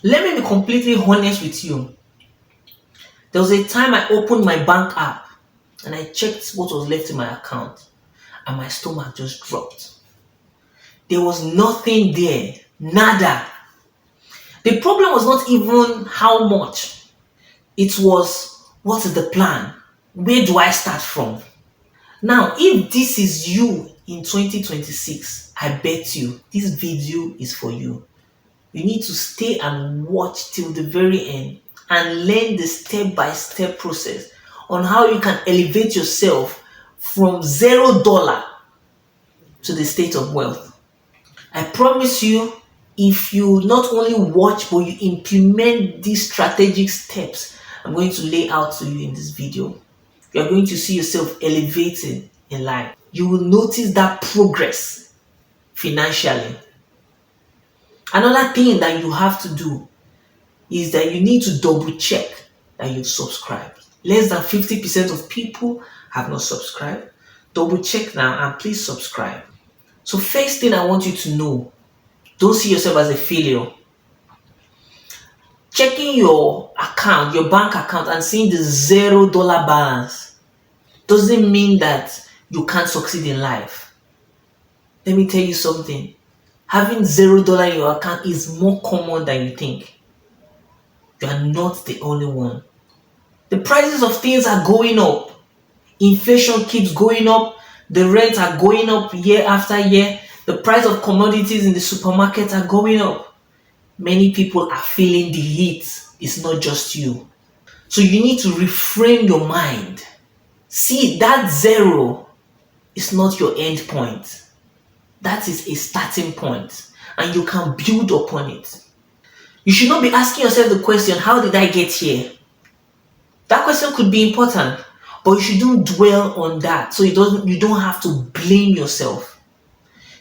Let me be completely honest with you. There was a time I opened my bank app and I checked what was left in my account, and my stomach just dropped. There was nothing there. Nada. The problem was not even how much. It was, what is the plan? Where do I start from? Now, if this is you in 2026, I bet you this video is for you. You need to stay and watch till the very end and learn the step-by-step process on how you can elevate yourself from $0 to the state of wealth. I promise you, if you not only watch but you implement these strategic steps I'm going to lay out to you in this video, you are going to see yourself elevating in life. You will notice that progress financially. Another thing that you have to do is that you need to double check that you've subscribed. Less than 50% of people have not subscribed. Double check now and please subscribe. So first thing I want you to know, don't see yourself as a failure. Checking your account, your bank account, and seeing the $0 balance doesn't mean that you can't succeed in life. Let me tell you something. Having $0 in your account is more common than you think. You are not the only one. The prices of things are going up. Inflation keeps going up. The rents are going up year after year. The price of commodities in the supermarket are going up. Many people are feeling the heat. It's not just you. So you need to reframe your mind. See, that zero is not your end point. That is a starting point, and you can build upon it. You should not be asking yourself the question, how did I get here? That question could be important, but you shouldn't dwell on that so you don't have to blame yourself.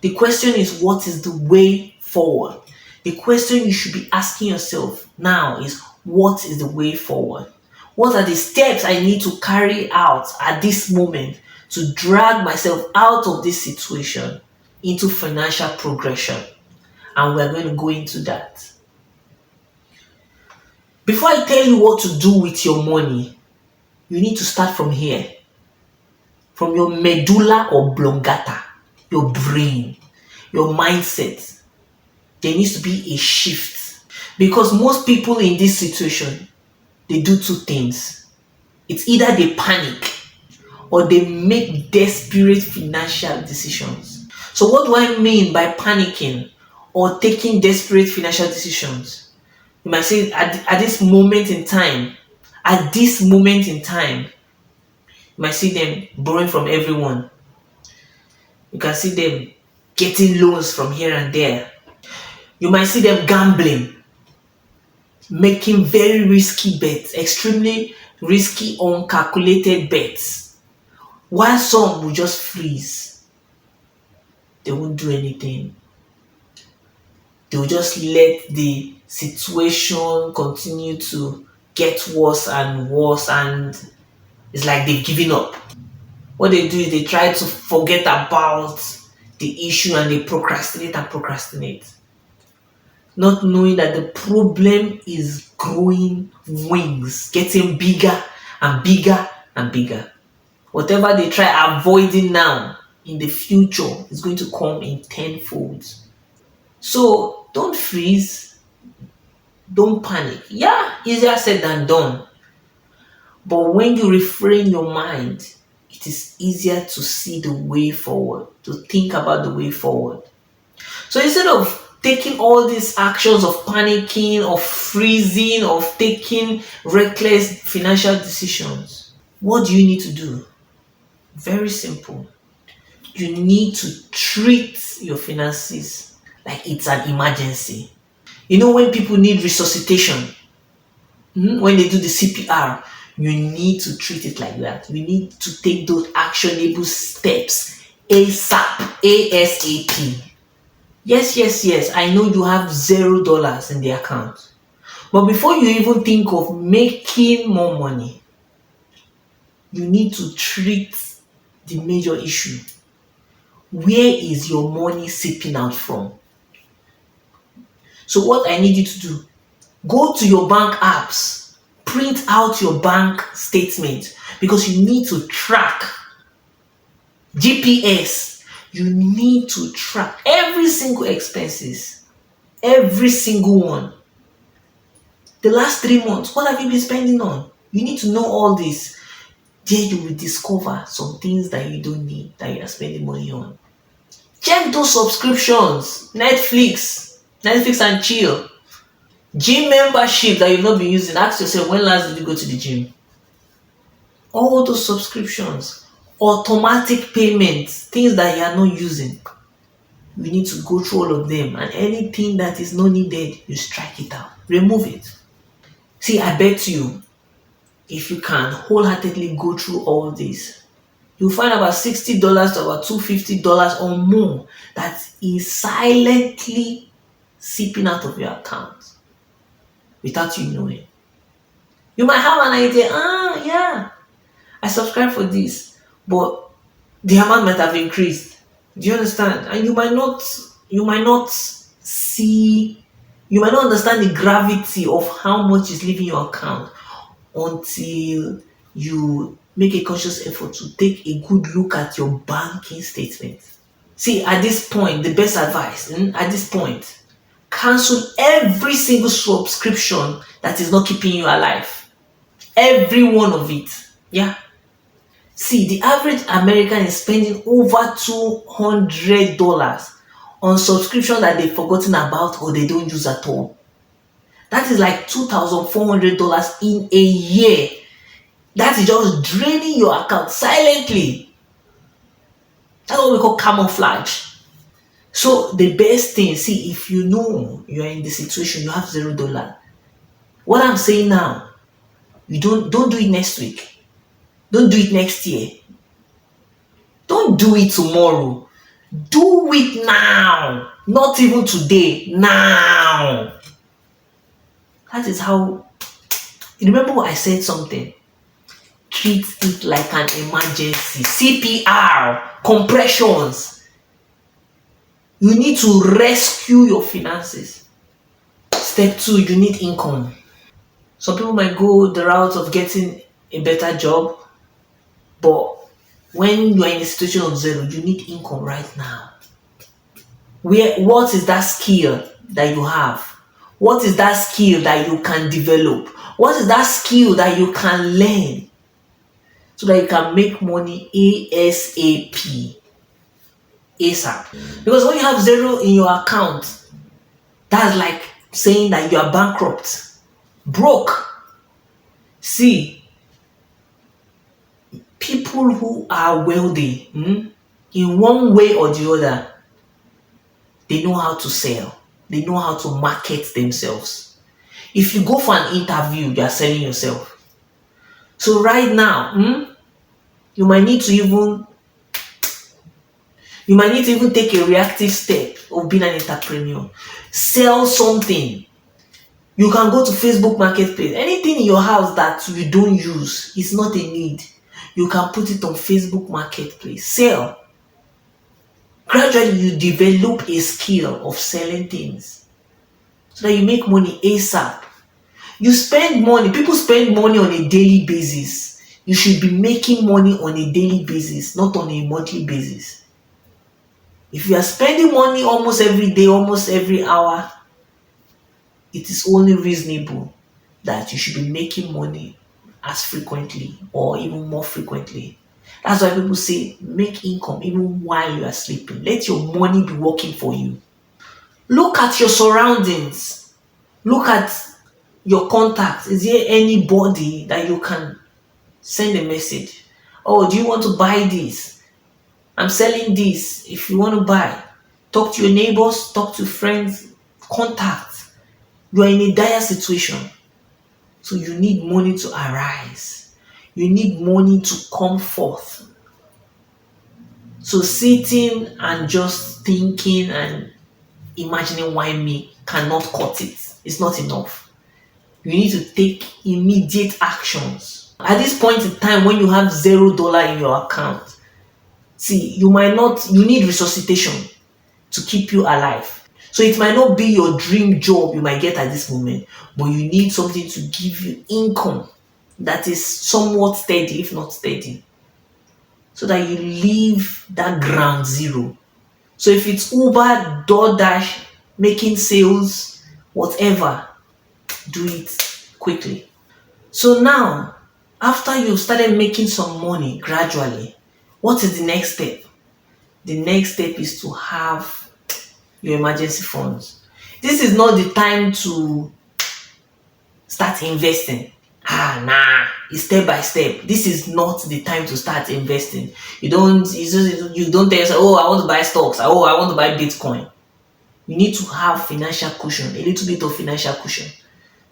The question is, what is the way forward? The question you should be asking yourself now is, what is the way forward? What are the steps I need to carry out at this moment to drag myself out of this situation into financial progression? And we're going to go into that. Before I tell you what to do with your money, you need to start from here. From your medulla oblongata, your brain, your mindset. There needs to be a shift. Because most people in this situation, they do two things. It's either they panic or they make desperate financial decisions. So what do I mean by panicking or taking desperate financial decisions? You might say at this moment in time, you might see them borrowing from everyone. You can see them getting loans from here and there. You might see them gambling, making very risky bets, extremely risky, uncalculated bets. While some will just freeze. They won't do anything. They will just let the situation continue to get worse and worse, and it's like they've given up. What they do is they try to forget about the issue and they procrastinate, not knowing that the problem is growing wings, getting bigger and bigger and bigger. Whatever they try avoiding now, in the future, is going to come in tenfold. So don't freeze, don't panic. Yeah, easier said than done. But when you refrain your mind, it is easier to see the way forward, to think about the way forward. So instead of taking all these actions of panicking, of freezing, of taking reckless financial decisions, what do you need to do? Very simple. You need to treat your finances like it's an emergency. You know, when people need resuscitation, when they do the CPR, you need to treat it like that. You need to take those actionable steps ASAP. Yes. I know you have $0 in the account. But before you even think of making more money, you need to treat the major issue. Where is your money seeping out from? So what I need you to do Go to your bank apps, print out your bank statement because you need to track GPS. You need to track every single expenses, every single one. The last 3 months, what have you been spending on? You need to know all this. There you will discover some things that you don't need that you are spending money on. Check those subscriptions, Netflix and chill. Gym membership that you've not been using. Ask yourself, when last did you go to the gym? All those subscriptions, automatic payments, things that you are not using. You need to go through all of them, and anything that is not needed, you strike it out, remove it. See, I bet you, if you can wholeheartedly go through all this, you'll find about $60 to about $250 or more that is silently seeping out of your account without you knowing. You might have an idea, yeah, I subscribe for this, but the amount might have increased. Do you understand? And you might not understand the gravity of how much is leaving your account until you make a conscious effort to take a good look at your banking statement. See, at this point, the best advice, at this point, cancel every single subscription that is not keeping you alive. Every one of it. Yeah. See, the average American is spending over $200 on subscription that they've forgotten about or they don't use at all. That is like $2,400 in a year. That is just draining your account silently. That's what we call camouflage. So the best thing, see, if you know you are in the situation, you have $0. What I'm saying now, you don't do it next week. Don't do it next year. Don't do it tomorrow. Do it now. Not even today. Now. That is how. Remember what I said something. Treat it like an emergency. CPR. Compressions. You need to rescue your finances. Step 2, you need income. Some people might go the route of getting a better job, but when you are in a situation of zero, you need income right now. What is that skill that you have? What is that skill that you can develop? What is that skill that you can learn so that you can make money ASAP? ASAP. Because when you have zero in your account, that's like saying that you are bankrupt, broke. See, people who are wealthy, in one way or the other, they know how to sell. They know how to market themselves. If you go for an interview, you are selling yourself. So right now, you might need to even take a reactive step of being an entrepreneur. Sell something. You can go to Facebook Marketplace. Anything in your house that you don't use is not a need. You can put it on Facebook Marketplace. Sell. Gradually, you develop a skill of selling things so that you make money ASAP. You spend money. People spend money on a daily basis. You should be making money on a daily basis, not on a monthly basis. If you are spending money almost every day, almost every hour, it is only reasonable that you should be making money as frequently or even more frequently. That's why people say make income even while you are sleeping. Let your money be working for you. Look at your surroundings. Look at your contacts. Is there anybody that you can send a message? Oh, do you want to buy this? I'm selling this. If you want to buy, talk to your neighbors, talk to friends, contact. You are in a dire situation. So you need money to arise. You need money to come forth. So sitting and just thinking and imagining why me cannot cut it. It's not enough. You need to take immediate actions. At this point in time when you have $0 in your account, see, you need resuscitation to keep you alive. So it might not be your dream job you might get at this moment, but you need something to give you income that is somewhat steady, if not steady, so that you leave that ground zero. So if it's Uber, DoorDash, making sales, whatever, do it quickly. So now, after you've started making some money gradually, what is the next step? The next step is to have your emergency funds. This is not the time to start investing. Nah, it's step by step. This is not the time to start investing. You don't tell yourself, oh, I want to buy stocks, oh, I want to buy Bitcoin. You need to have financial cushion, a little bit of financial cushion.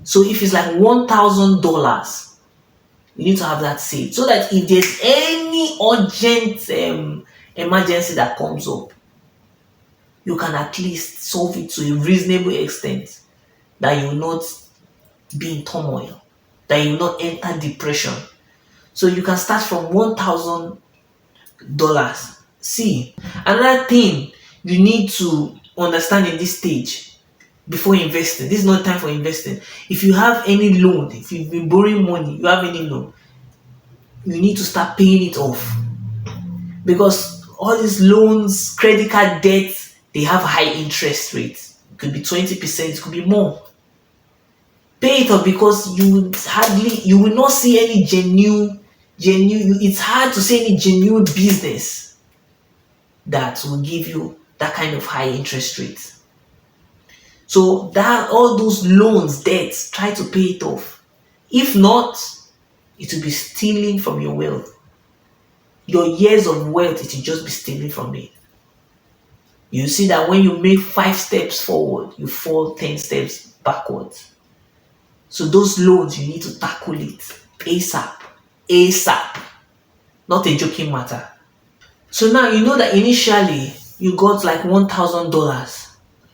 So if it's like $1,000, you need to have that saved so that if there's any urgent emergency that comes up, you can at least solve it to a reasonable extent, that you will not be in turmoil, that you will not enter depression. So you can start from $1,000. See, another thing you need to understand in this stage before investing, this is not time for investing. If you have any loan, if you've been borrowing money, you have any loan, you need to start paying it off, because all these loans, credit card debts, they have high interest rates. It could be 20%, it could be more. Pay it off, because you will not see any it's hard to see any genuine business that will give you that kind of high interest rate. So that all those loans, debts, try to pay it off. If not, it will be stealing from your wealth. Your years of wealth, it will just be stealing from it. You see that when you make 5 steps forward, you fall 10 steps backwards. So those loans, you need to tackle it ASAP. ASAP. Not a joking matter. So now you know that initially you got like $1,000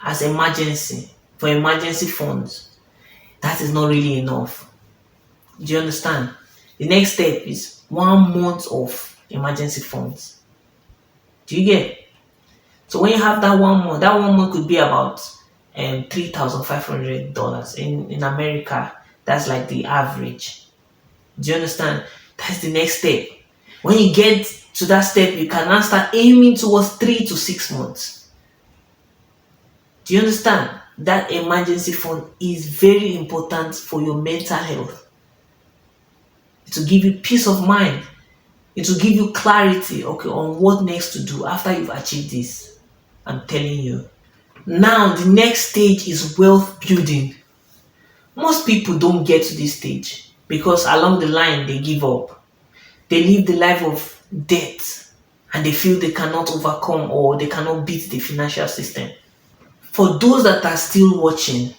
as emergency, for emergency funds. That is not really enough. Do you understand? The next step is 1 month of emergency funds. Do you get? So when you have that 1 month, that 1 month could be about $3,500 in America. That's like the average. Do you understand? That's the next step. When you get to that step, you can now start aiming towards 3 to 6 months. Do you understand? That emergency fund is very important for your mental health. It will give you peace of mind. It will give you clarity, okay, on what next to do after you've achieved this. I'm telling you. Now, the next stage is wealth building. Most people don't get to this stage because along the line they give up. They live the life of debt and they feel they cannot overcome or they cannot beat the financial system. For those that are still watching,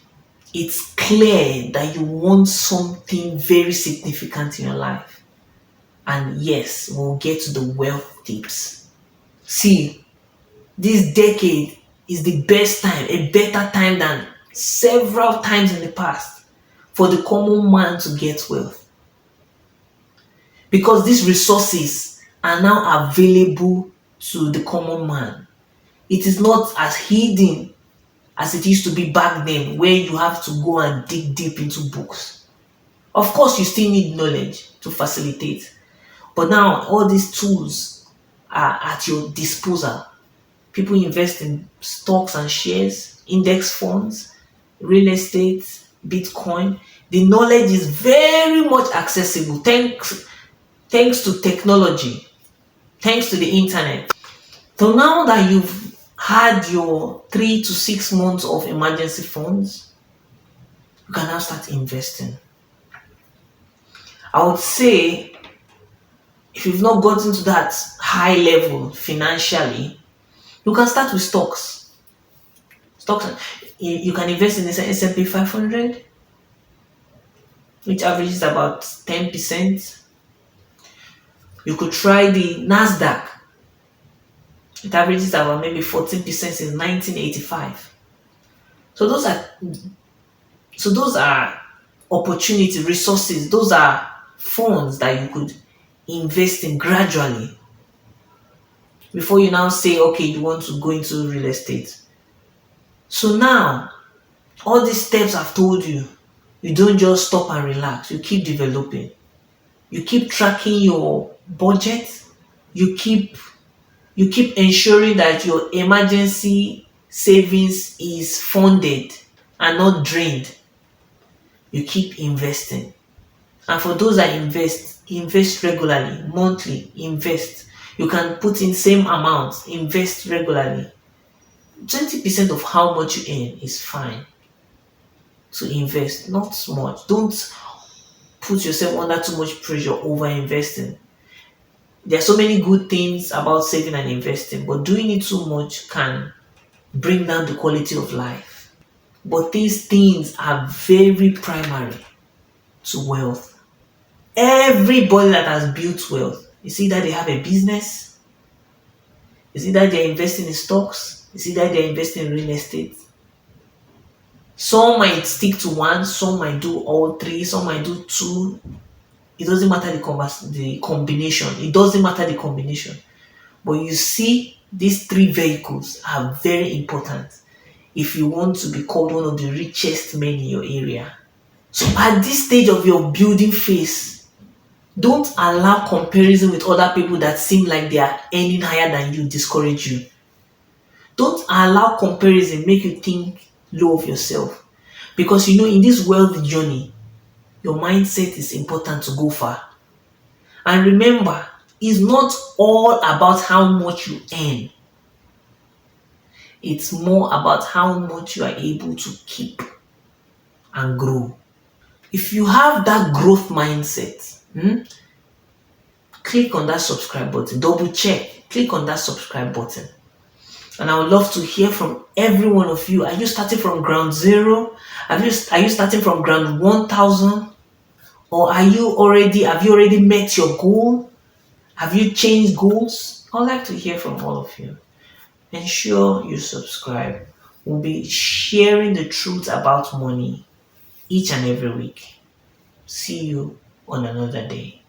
it's clear that you want something very significant in your life. And yes, we'll get to the wealth tips. See, this decade is the best time, a better time than several times in the past for the common man to get wealth. Because these resources are now available to the common man. It is not as hidden as it used to be back then, where you have to go and dig deep into books. Of course, you still need knowledge to facilitate. But now all these tools are at your disposal. People invest in stocks and shares, index funds, real estate, Bitcoin. The knowledge is very much accessible thanks to technology, thanks to the internet. So now that you've had your 3 to 6 months of emergency funds, you can now start investing. I would say if you've not gotten to that high level financially, you can start with stocks. You can invest in the S&P 500, which averages about 10%. You could try the NASDAQ. It averages about maybe 14% since 1985. So those are opportunity resources. Those are funds that you could invest in gradually before you now say, okay, you want to go into real estate. So now, all these steps I've told you, you don't just stop and relax. You keep developing. You keep tracking your budget. You keep you keep ensuring that your emergency savings is funded and not drained. You keep investing. And for those that invest regularly, monthly, invest. You can put in same amount, invest regularly. 20% of how much you earn is fine to invest, not much. Don't put yourself under too much pressure over investing. There are so many good things about saving and investing, but doing it too much can bring down the quality of life. But these things are very primary to wealth. Everybody that has built wealth, you see that they have a business, you see that they're investing in stocks, you see that they're investing in real estate. Some might stick to one, some might do all three, some might do two. It doesn't matter the combination. It doesn't matter the combination. But you see, these three vehicles are very important if you want to be called one of the richest men in your area. So at this stage of your building phase, don't allow comparison with other people that seem like they are earning higher than you discourage you. Don't allow comparison make you think low of yourself. Because in this wealth journey, your mindset is important to go far. And remember, it's not all about how much you earn. It's more about how much you are able to keep and grow. If you have that growth mindset, click on that subscribe button. Double check. Click on that subscribe button. And I would love to hear from every one of you. Are you starting from ground zero? Are you starting from ground 1000? Or have you already met your goal? Have you changed goals? I'd like to hear from all of you. Ensure you subscribe. We'll be sharing the truth about money each and every week. See you on another day.